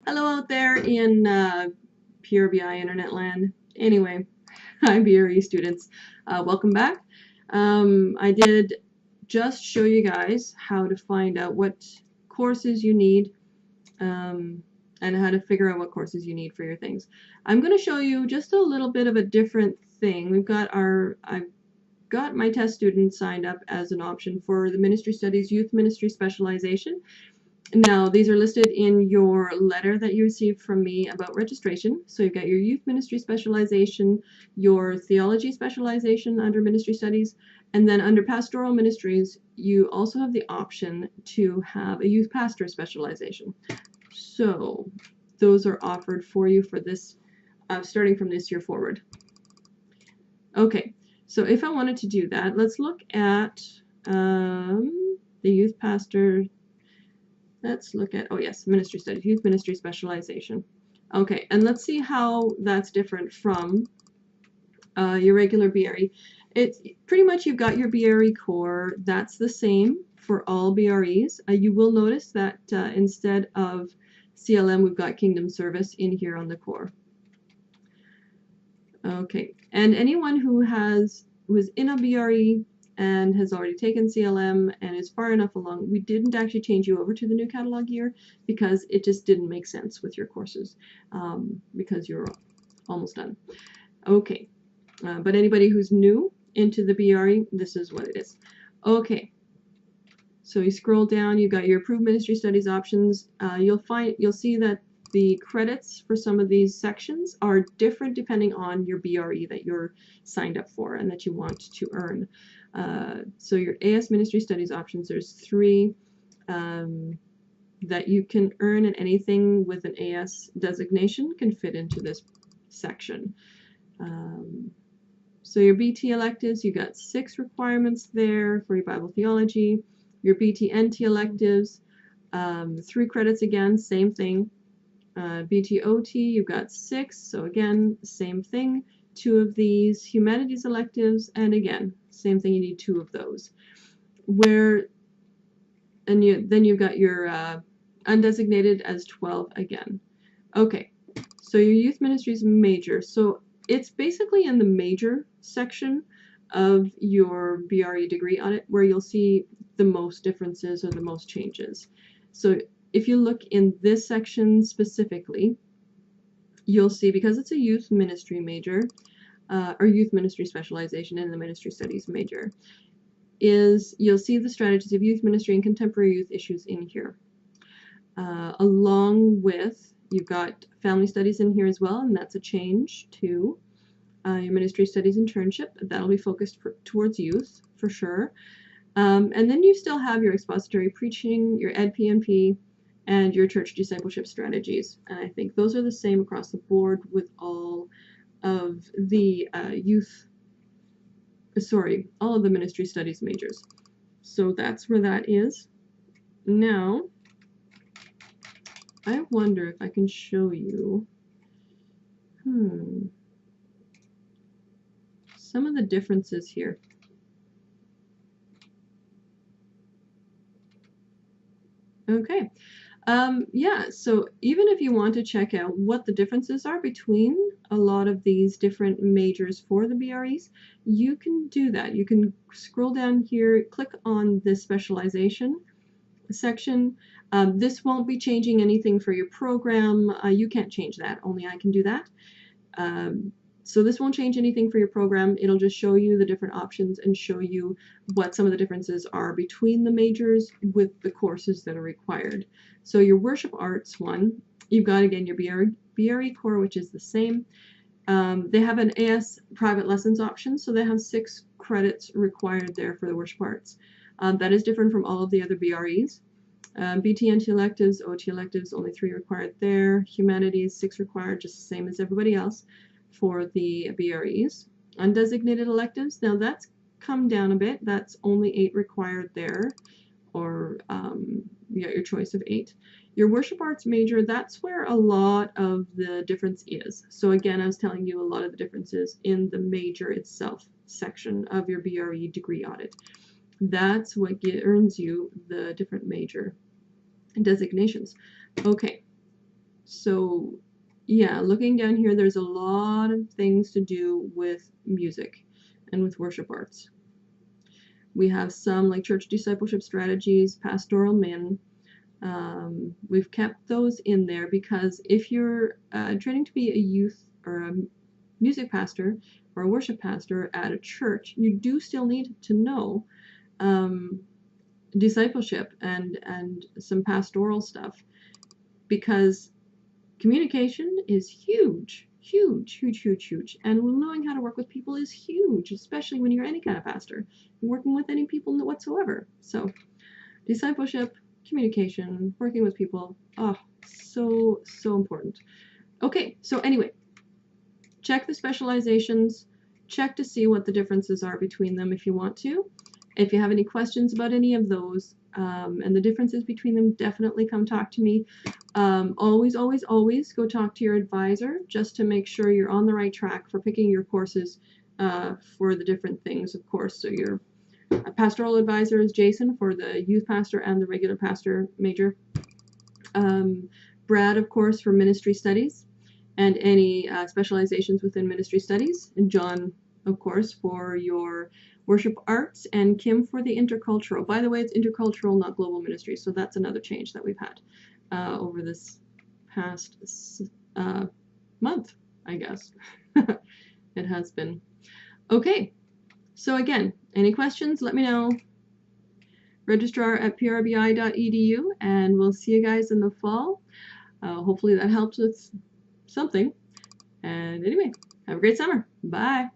Hello out there in PRBI internet land. Anyway, hi BRE students. Welcome back. I did just show you guys how to find out what courses you need and how to figure out what courses you need for your things. I'm going to show you just a little bit of a different thing. I've got my test students signed up as an option for the Ministry Studies Youth Ministry Specialization. Now, these are listed in your letter that you received from me about registration. So you've got your Youth Ministry Specialization, your Theology Specialization under Ministry Studies, and then under Pastoral Ministries, you also have the option to have a Youth Pastor Specialization. So those are offered for you for this, starting from this year forward. Okay, so if I wanted to do that, let's look at the Youth Pastor. Let's look at, oh yes, Ministry Studies, Youth Ministry Specialization. Okay, and let's see how that's different from your regular BRE. It's pretty much, you've got your BRE core. That's the same for all BREs. You will notice that instead of CLM, we've got Kingdom Service in here on the core. Okay, and anyone who was in a BRE and has already taken CLM and is far enough along, we didn't actually change you over to the new catalog year because it just didn't make sense with your courses because you're almost done. Okay, but anybody who's new into the BRE, this is what it is. Okay, so you scroll down, you've got your approved ministry studies options. You'll see that the credits for some of these sections are different depending on your BRE that you're signed up for and that you want to earn. So your AS Ministry Studies options, there's 3 that you can earn, and anything with an AS designation can fit into this section. So your BT electives, you got 6 requirements there for your Bible theology. Your BT/NT electives, 3 credits again, same thing. BT/OT, you've got 6, so again, same thing. 2 of these humanities electives, and again, same thing, you need 2 of those. Then you've got your undesignated as 12 again. Okay, so your youth ministries major. So it's basically in the major section of your BRE degree audit where you'll see the most differences or the most changes. So if you look in this section specifically, you'll see, because it's a youth ministry major, or youth ministry specialization in the ministry studies major, you'll see the strategies of youth ministry and contemporary youth issues in here. Along with, you've got family studies in here as well, and that's a change to your ministry studies internship. That'll be focused towards youth for sure. And then you still have your expository preaching, your EdPNP, and your church discipleship strategies. And I think those are the same across the board with all of the all of the ministry studies majors. So that's where that is. Now, I wonder if I can show you some of the differences here. Okay. Yeah, so even if you want to check out what the differences are between a lot of these different majors for the BREs, you can do that. You can scroll down here, click on the specialization section. This won't be changing anything for your program. You can't change that, only I can do that. So this won't change anything for your program. It'll just show you the different options and show you what some of the differences are between the majors with the courses that are required. So your worship arts one, you've got again your BRE core, which is the same. They have an AS private lessons option, so they have 6 credits required there for the worship arts. That is different from all of the other BREs. BT/NT electives, OT electives, only 3 required there. Humanities, 6 required, just the same as everybody else for the BREs. Undesignated electives, now that's come down a bit. That's only 8 required there, or you got your choice of 8. Your worship arts major, that's where a lot of the difference is. So again, I was telling you a lot of the differences in the major itself section of your BRE degree audit. That's what earns you the different major designations. Okay, So yeah, looking down here, there's a lot of things to do with music and with worship arts. We have some like church discipleship strategies, pastoral min. We've kept those in there because if you're training to be a youth or a music pastor or a worship pastor at a church, you do still need to know discipleship and some pastoral stuff, because communication is huge, huge, huge, huge, huge. And knowing how to work with people is huge, especially when you're any kind of pastor, working with any people whatsoever. So discipleship, communication, working with people, oh, so, so important. Okay, so anyway, check the specializations, check to see what the differences are between them if you want to. If you have any questions about any of those and the differences between them, definitely come talk to me. Always, always, always go talk to your advisor just to make sure you're on the right track for picking your courses for the different things, of course. So your pastoral advisor is Jason for the youth pastor and the regular pastor major. Brad, of course, for ministry studies and any specializations within ministry studies. And John, of course, for your worship arts, and Kim for the intercultural. By the way, it's intercultural, not global ministry, so that's another change that we've had over this past month, I guess. It has been. Okay, so again, any questions, let me know. Registrar@prbi.edu, and we'll see you guys in the fall. Hopefully that helps with something. And anyway, have a great summer. Bye.